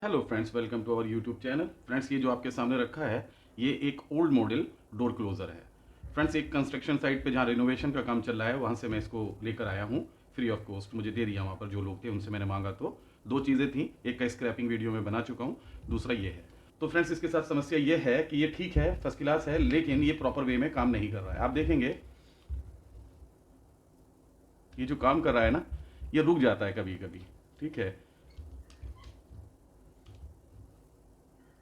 Hello friends, welcome to our YouTube channel. Friends, ये जो आपके सामने रखा है ये एक ओल्ड मॉडल डोर क्लोज़र है। फ्रेंड्स, एक कंस्ट्रक्शन साइट पे जहाँ रिनोवेशन का काम चल रहा है वहाँ से मैं इसको लेकर आया हूँ फ्री ऑफ कॉस्ट। मुझे दे दिया वहाँ पर जो लोग थे उनसे मैंने मांगा। तो दो चीज़ें थी, एक का स्क्रैपिंग वीडियो में बना चुका हूँ, दूसरा ये है। तो फ्रेंड्स, इसके साथ समस्या ये है कि ये ठीक है, फर्स्ट क्लास है, लेकिन ये प्रॉपर वे में काम नहीं कर रहा है। आप देखेंगे ये जो काम कर रहा है ना, ये रुक जाता है कभी कभी। ठीक है,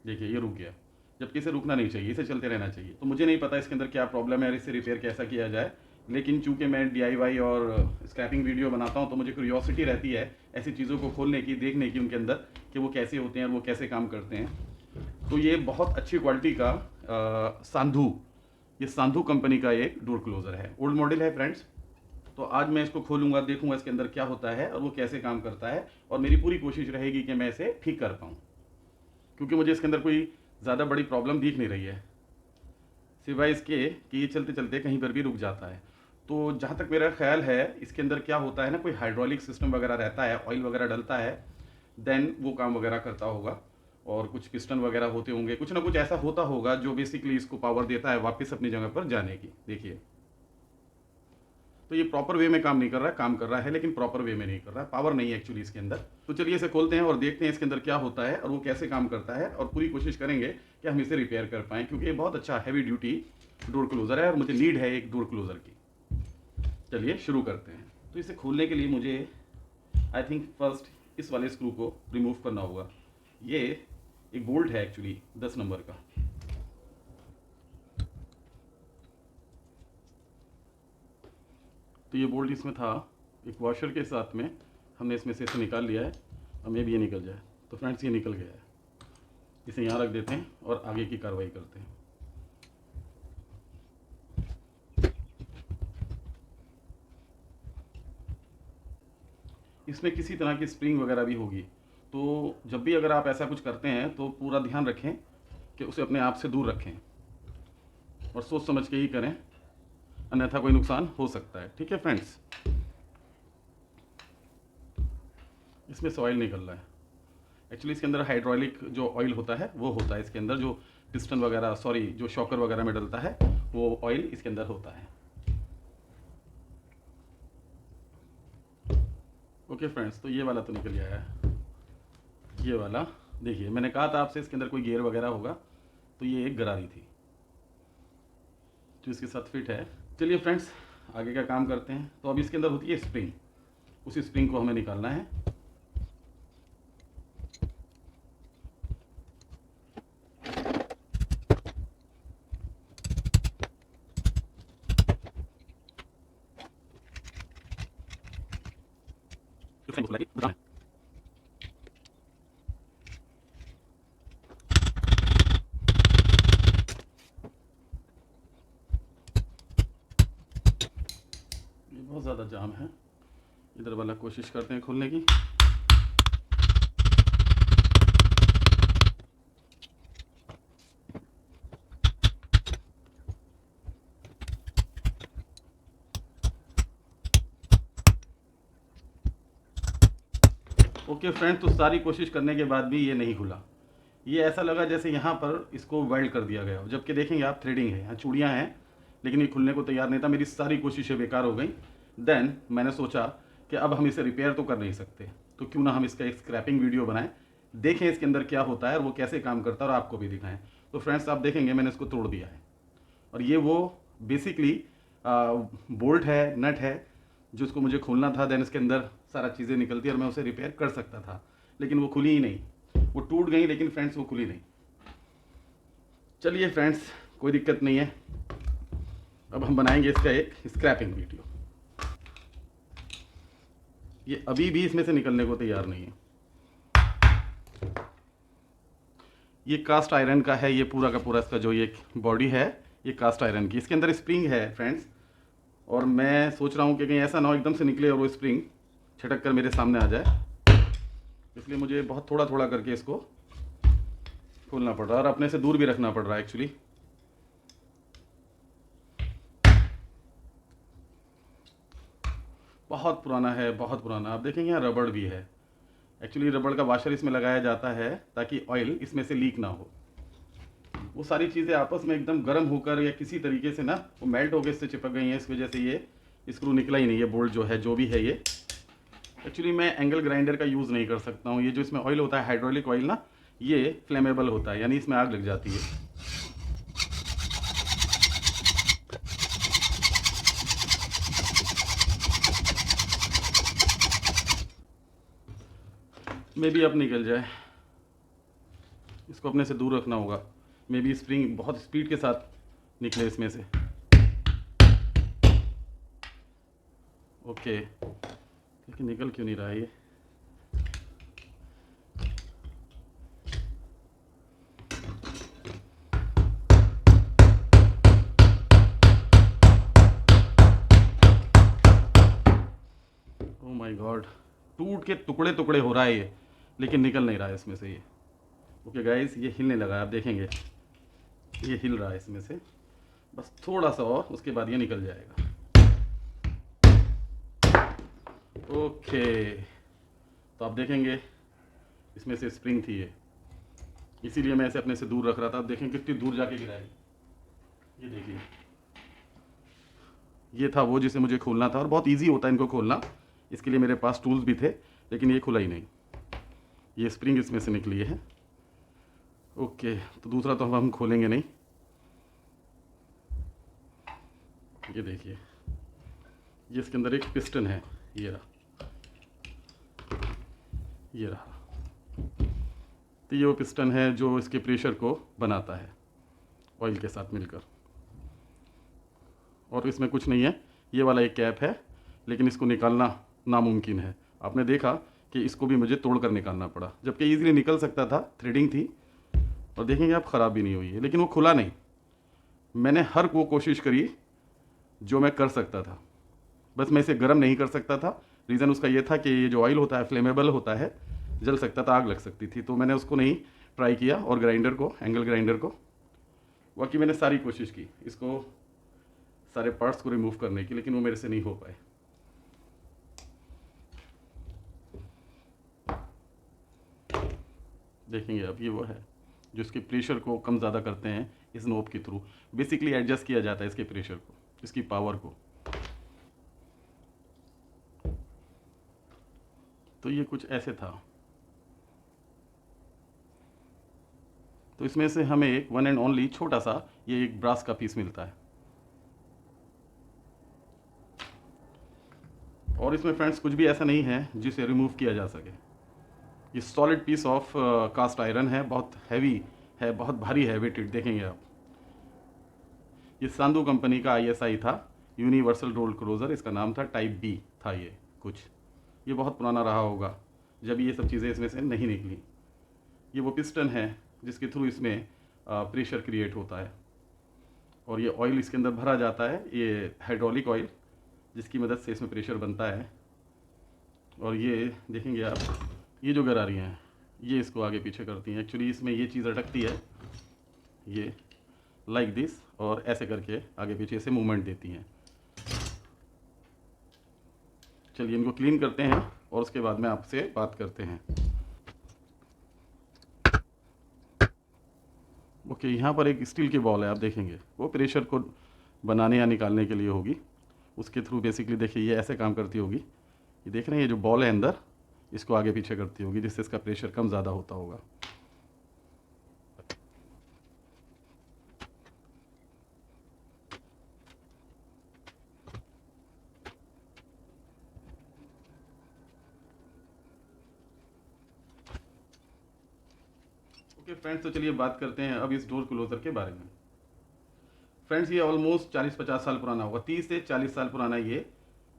देखिए ये रुक गया, जबकि इसे रुकना नहीं चाहिए, इसे चलते रहना चाहिए। तो मुझे नहीं पता इसके अंदर क्या प्रॉब्लम है और इसे रिपेयर कैसा किया जाए, लेकिन चूंकि मैं डीआईवाई और स्क्रैपिंग वीडियो बनाता हूं तो मुझे क्यूरियोसिटी रहती है ऐसी चीज़ों को खोलने की, देखने की उनके अंदर कि वो कैसे होते हैं और वो कैसे काम करते हैं। तो ये बहुत अच्छी क्वालिटी का सांधू, ये सांधू कंपनी का एक डोर क्लोज़र है, ओल्ड मॉडल है फ्रेंड्स। तो आज मैं इसको खोलूंगा, देखूंगा इसके अंदर क्या होता है और वो कैसे काम करता है, और मेरी पूरी कोशिश रहेगी कि मैं इसे ठीक कर पाऊँ, क्योंकि मुझे इसके अंदर कोई ज़्यादा बड़ी प्रॉब्लम दिख नहीं रही है, सिवाय इसके कि ये चलते चलते कहीं पर भी रुक जाता है। तो जहाँ तक मेरा ख्याल है इसके अंदर क्या होता है ना, कोई हाइड्रोलिक सिस्टम वगैरह रहता है, ऑयल वगैरह डलता है, देन वो काम वगैरह करता होगा। और कुछ पिस्टन वगैरह होते होंगे, कुछ ना कुछ ऐसा होता होगा जो बेसिकली इसको पावर देता है वापस अपनी जगह पर जाने की। देखिए, तो ये प्रॉपर वे में काम नहीं कर रहा है, काम कर रहा है लेकिन प्रॉपर वे में नहीं कर रहा है, पावर नहीं है एक्चुअली इसके अंदर। तो चलिए इसे खोलते हैं और देखते हैं इसके अंदर क्या होता है और वो कैसे काम करता है, और पूरी कोशिश करेंगे कि हम इसे रिपेयर कर पाएँ, क्योंकि ये बहुत अच्छा हैवी ड्यूटी डोर क्लोज़र है और मुझे नीड है एक डोर क्लोज़र की। चलिए शुरू करते हैं। तो इसे खोलने के लिए मुझे आई थिंक फर्स्ट इस वाले स्क्रू को रिमूव करना होगा। ये एक बोल्ट है एक्चुअली 10 नंबर का। तो ये बोल्ट इसमें था, एक वॉशर के साथ में हमने इसमें से इसे निकाल लिया है। अब मे भी ये निकल जाए। तो फ्रेंड्स, ये निकल गया है, इसे यहाँ रख देते हैं और आगे की कार्रवाई करते हैं। इसमें किसी तरह की स्प्रिंग वगैरह भी होगी, तो जब भी अगर आप ऐसा कुछ करते हैं तो पूरा ध्यान रखें कि उसे अपने आप से दूर रखें और सोच समझ के ही करें, अन्यथा कोई नुकसान हो सकता है। ठीक है फ्रेंड्स, इसमें से ऑयल निकल रहा है। एक्चुअली इसके अंदर हाइड्रोलिक जो ऑयल होता है वो होता है इसके अंदर, जो पिस्टन वगैरह, सॉरी, जो शॉकर वगैरह में डलता है वो ऑयल इसके अंदर होता है। ओके फ्रेंड्स, तो ये वाला तो निकल गया है। ये वाला देखिए, मैंने कहा था आपसे इसके अंदर कोई गियर वगैरह होगा, तो ये एक गरारी थी जो इसके साथ फिट है। चलिए फ्रेंड्स, आगे का काम करते हैं। तो अब इसके अंदर होती है स्प्रिंग, उसी स्प्रिंग को हमें निकालना है। ये बहुत ज़्यादा जाम है, इधर वाला कोशिश करते हैं खोलने की। ओके फ्रेंड, तो सारी कोशिश करने के बाद भी ये नहीं खुला। ये ऐसा लगा जैसे यहाँ पर इसको वेल्ड कर दिया गया हो, जबकि देखेंगे आप थ्रेडिंग है, यहाँ चूड़ियाँ हैं, लेकिन ये खुलने को तैयार नहीं था। मेरी सारी कोशिशें बेकार हो गई। देन मैंने सोचा कि अब हम इसे रिपेयर तो कर नहीं सकते, तो क्यों ना हम इसका एक स्क्रैपिंग वीडियो बनाएं, देखें इसके अंदर क्या होता है और वो कैसे काम करता है और आपको भी दिखाएं। तो फ्रेंड्स, आप देखेंगे मैंने इसको तोड़ दिया है, और ये वो बेसिकली बोल्ट है, नट है, जो इसको मुझे खोलना था। देन इसके अंदर सारा चीज़ें निकलती और मैं उसे रिपेयर कर सकता था, लेकिन वो खुली ही नहीं। वो टूट गई लेकिन फ्रेंड्स वो खुली नहीं। चलिए फ्रेंड्स, कोई दिक्कत नहीं है, अब हम बनाएंगे इसका एक स्क्रैपिंग वीडियो। ये अभी भी इसमें से निकलने को तैयार नहीं है। ये कास्ट आयरन का है, ये पूरा का पूरा इसका जो ये बॉडी है ये कास्ट आयरन की, इसके अंदर स्प्रिंग है फ्रेंड्स। और मैं सोच रहा हूँ कि कहीं ऐसा ना हो एकदम से निकले और वो स्प्रिंग छटक कर मेरे सामने आ जाए, इसलिए मुझे बहुत थोड़ा थोड़ा करके इसको खोलना पड़ रहा है और अपने से दूर भी रखना पड़ रहा है एक्चुअली। बहुत पुराना है, बहुत पुराना। आप देखेंगे यहाँ रबड़ भी है, एक्चुअली रबड़ का वाशर इसमें लगाया जाता है ताकि ऑयल इसमें से लीक ना हो। वो सारी चीज़ें आपस में एकदम गर्म होकर या किसी तरीके से ना वो मेल्ट होकर इससे चिपक गई हैं, इस वजह से ये स्क्रू निकला ही नहीं। ये बोल्ट जो है जो भी है ये एक्चुअली मैं एंगल ग्राइंडर का यूज़ नहीं कर सकता हूँ। ये जो इसमें ऑयल होता है हाइड्रोलिक ऑयल ना, ये फ्लेमेबल होता है, यानी इसमें आग लग जाती है। मे बी अब निकल जाए, इसको अपने से दूर रखना होगा। मे बी स्प्रिंग बहुत स्पीड के साथ निकले इसमें से। ओके, लेकिन निकल क्यों नहीं रहा है ये? ओह माय गॉड, टूट के टुकड़े टुकड़े हो रहा है ये, लेकिन निकल नहीं रहा है इसमें से ये। ओके गाइस, ये हिलने लगा है, आप देखेंगे ये हिल रहा है इसमें से। बस थोड़ा सा और, उसके बाद ये निकल जाएगा। ओके, तो आप देखेंगे इसमें से स्प्रिंग थी ये, इसीलिए मैं इसे अपने से दूर रख रहा था। आप देखें कितनी दूर जाके गिरा है। ये देखिए, ये था वो जिसे मुझे खोलना था, और बहुत इजी होता है इनको खोलना। इसके लिए मेरे पास टूल्स भी थे, लेकिन ये खुला ही नहीं। ये स्प्रिंग इसमें से निकली है। ओके, तो दूसरा तो हम खोलेंगे नहीं। ये देखिए, ये इसके अंदर एक पिस्टन है, ये रहा, ये रहा। तो ये वो पिस्टन है जो इसके प्रेशर को बनाता है ऑयल के साथ मिलकर। और इसमें कुछ नहीं है, ये वाला एक कैप है, लेकिन इसको निकालना नामुमकिन है। आपने देखा कि इसको भी मुझे तोड़कर निकालना पड़ा, जबकि ईजिली निकल सकता था, थ्रेडिंग थी। और देखेंगे आप, ख़राब भी नहीं हुई है, लेकिन वो खुला नहीं। मैंने हर वो कोशिश करी जो मैं कर सकता था, बस मैं इसे गर्म नहीं कर सकता था। रीज़न उसका ये था कि ये जो ऑयल होता है फ्लेमेबल होता है, जल सकता था, आग लग सकती थी। तो मैंने उसको नहीं ट्राई किया, और ग्राइंडर को, एंगल ग्राइंडर को, बाकी मैंने सारी कोशिश की इसको सारे पार्ट्स को रिमूव करने की, लेकिन वो मेरे से नहीं हो पाए। देखेंगे अब, ये वो है जो इसके प्रेशर को कम ज़्यादा करते हैं इस नोब के थ्रू। बेसिकली एडजस्ट किया जाता है इसके प्रेशर को, इसकी पावर को। तो ये कुछ ऐसे था। तो इसमें से हमें एक वन एंड ओनली छोटा सा ये एक ब्रास का पीस मिलता है। और इसमें फ्रेंड्स कुछ भी ऐसा नहीं है जिसे रिमूव किया जा सके। ये solid piece of cast iron है, बहुत हैवी है, बहुत भारी है, वेटेड। देखेंगे आप, ये सांदू कंपनी का ISI था, यूनिवर्सल रोल क्लोजर इसका नाम था, टाइप B था ये कुछ। ये बहुत पुराना रहा होगा जब ये सब चीज़ें इसमें से नहीं निकली। ये वो पिस्टन है जिसके थ्रू इसमें प्रेशर क्रिएट होता है, और ये ऑयल इसके अंदर भरा जाता है, ये हाइड्रोलिक ऑयल, जिसकी मदद से इसमें प्रेशर बनता है। और ये देखेंगे आप, ये जो गरारियाँ हैं ये इसको आगे पीछे करती हैं। एक्चुअली इसमें ये चीज़ अटकती है, ये लाइक दिस, और ऐसे करके आगे पीछे से मूवमेंट देती हैं। चलिए इनको क्लीन करते हैं, और उसके बाद में आपसे बात करते हैं। ओके, यहाँ पर एक स्टील की बॉल है, आप देखेंगे वो प्रेशर को बनाने या निकालने के लिए होगी। उसके थ्रू बेसिकली देखिए ये ऐसे काम करती होगी। ये देख रहे हैं, ये जो बॉल है अंदर, इसको आगे पीछे करती होगी, जिससे इसका प्रेशर कम ज़्यादा होता होगा। ओके फ्रेंड्स, तो चलिए बात करते हैं अब इस डोर क्लोज़र के बारे में। फ्रेंड्स, ये ऑलमोस्ट 40-50 साल पुराना होगा, 30 से 40 साल पुराना ये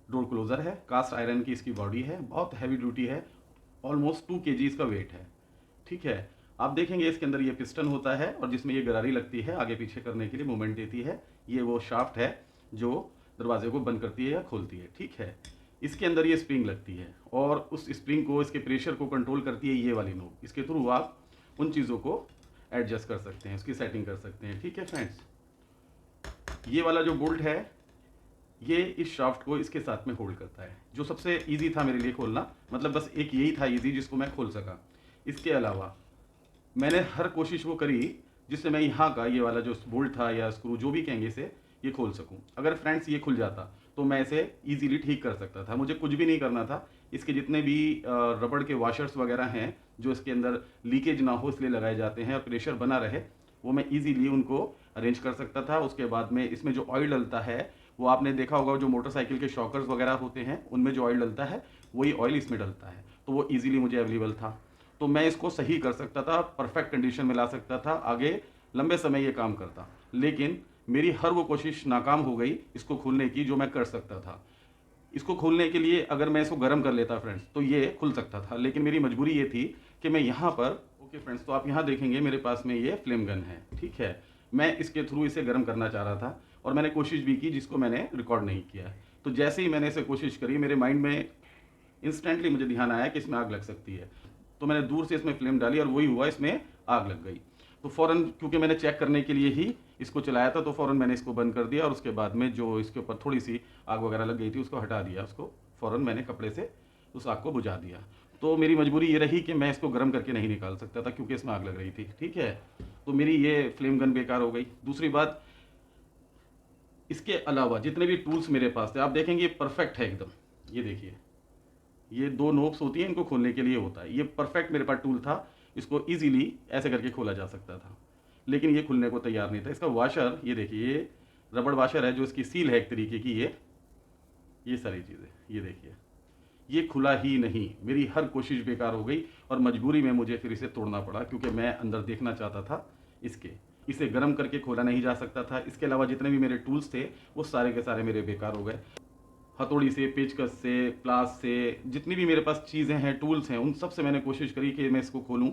डोर क्लोज़र है। कास्ट आयरन की इसकी बॉडी है, बहुत हैवी ड्यूटी है, ऑलमोस्ट 2 kg इसका वेट है। ठीक है, आप देखेंगे इसके अंदर ये पिस्टन होता है, और जिसमें ये गरारी लगती है, आगे पीछे करने के लिए मूवमेंट देती है। ये वो शाफ्ट है जो दरवाजे को बंद करती है या खोलती है। ठीक है, इसके अंदर ये स्प्रिंग लगती है, और उस स्प्रिंग को, इसके प्रेशर को कंट्रोल करती है ये वाली नोब। इसके थ्रू आप उन चीज़ों को एडजस्ट कर सकते हैं, उसकी सेटिंग कर सकते हैं। ठीक है फ्रेंड्स, ये वाला जो बोल्ट है ये इस शाफ्ट को इसके साथ में होल्ड करता है, जो सबसे ईज़ी था मेरे लिए खोलना, मतलब बस एक यही था ईज़ी जिसको मैं खोल सका। इसके अलावा मैंने हर कोशिश वो करी जिससे मैं यहाँ का ये वाला जो बोल्ट था या स्क्रू जो भी कहेंगे इसे, ये खोल सकूँ। अगर फ्रेंड्स ये खुल जाता तो मैं इसे ईज़िली ठीक कर सकता था, मुझे कुछ भी नहीं करना था। इसके जितने भी रबड़ के वॉशर्स वगैरह हैं जो इसके अंदर लीकेज ना हो इसलिए लगाए जाते हैं और प्रेशर बना रहे, वो मैं ईज़िली उनको अरेंज कर सकता था। उसके बाद में इसमें जो ऑयल डलता है वो आपने देखा होगा, जो मोटरसाइकिल के शॉकर्स वगैरह होते हैं उनमें जो ऑयल डलता है वही ऑयल इसमें डलता है, तो वो ईज़िली मुझे अवेलेबल था। तो मैं इसको सही कर सकता था, परफेक्ट कंडीशन में ला सकता था, आगे लंबे समय ये काम करता। लेकिन मेरी हर वो कोशिश नाकाम हो गई इसको खोलने की जो मैं कर सकता था। इसको खोलने के लिए अगर मैं इसको गर्म कर लेता फ्रेंड्स तो ये खुल सकता था, लेकिन मेरी मजबूरी ये थी कि मैं यहाँ पर, ओके फ्रेंड्स, तो आप यहाँ देखेंगे मेरे पास में ये फ्लेम गन है, ठीक है। मैं इसके थ्रू इसे गर्म करना चाह रहा था और मैंने कोशिश भी की जिसको मैंने रिकॉर्ड नहीं किया है। तो जैसे ही मैंने इसे कोशिश करी मेरे माइंड में इंस्टेंटली मुझे ध्यान आया कि इसमें आग लग सकती है, तो मैंने दूर से इसमें फ्लेम डाली और वही हुआ, इसमें आग लग गई। तो फ़ौरन, क्योंकि मैंने चेक करने के लिए ही इसको चलाया था, तो फ़ौरन मैंने इसको बंद कर दिया और उसके बाद में जो इसके ऊपर थोड़ी सी आग वगैरह लग गई थी उसको हटा दिया, उसको फ़ौरन मैंने कपड़े से उस आग को बुझा दिया। तो मेरी मजबूरी ये रही कि मैं इसको गर्म करके नहीं निकाल सकता था क्योंकि इसमें आग लग रही थी, ठीक है। तो मेरी ये फ्लेम गन बेकार हो गई। दूसरी बात, इसके अलावा जितने भी टूल्स मेरे पास थे, आप देखेंगे ये परफेक्ट है एकदम। ये देखिए, ये दो नोब्स होती हैं, इनको खोलने के लिए होता है, ये परफेक्ट मेरे पास टूल था। इसको इजीली ऐसे करके खोला जा सकता था, लेकिन ये खुलने को तैयार नहीं था। इसका वाशर ये देखिए, ये रबड़ वाशर है जो इसकी सील है एक तरीके की, ये सारी चीज़ें ये देखिए, ये खुला ही नहीं। मेरी हर कोशिश बेकार हो गई और मजबूरी में मुझे फिर इसे तोड़ना पड़ा क्योंकि मैं अंदर देखना चाहता था इसके। इसे गर्म करके खोला नहीं जा सकता था। इसके अलावा जितने भी मेरे टूल्स थे वो सारे के सारे मेरे बेकार हो गए। हथौड़ी से, पेचकस से, प्लास से, जितनी भी मेरे पास चीज़ें हैं, टूल्स हैं, उन सब से मैंने कोशिश करी कि मैं इसको खोलूं,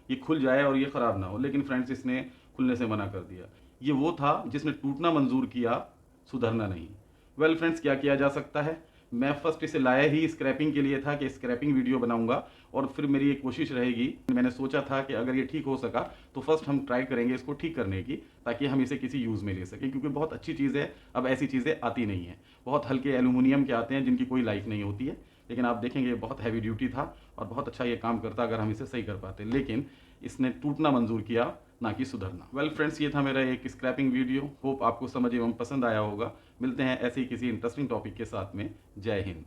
ये खुल जाए और ये ख़राब ना हो, लेकिन फ्रेंड्स इसने खुलने से मना कर दिया। ये वो था जिसने टूटना मंजूर किया, सुधरना नहीं। वेल फ्रेंड्स, क्या किया जा सकता है। मैं फर्स्ट इसे लाया ही स्क्रैपिंग के लिए था कि स्क्रैपिंग वीडियो बनाऊंगा और फिर मेरी एक कोशिश रहेगी, मैंने सोचा था कि अगर ये ठीक हो सका तो फर्स्ट हम ट्राई करेंगे इसको ठीक करने की, ताकि हम इसे किसी यूज़ में ले सकें, क्योंकि बहुत अच्छी चीज़ है। अब ऐसी चीज़ें आती नहीं हैं, बहुत हल्के एल्यूमिनियम के आते हैं जिनकी कोई लाइफ नहीं होती है, लेकिन आप देखेंगे बहुत हैवी ड्यूटी था और बहुत अच्छा ये काम करता अगर हम इसे सही कर पाते, लेकिन इसने टूटना मंजूर किया, ना कि सुधरना। वेल फ्रेंड्स, ये था मेरा एक स्क्रैपिंग वीडियो। होप आपको समझ एवं पसंद आया होगा। मिलते हैं ऐसे ही किसी इंटरेस्टिंग टॉपिक के साथ में। जय हिंद।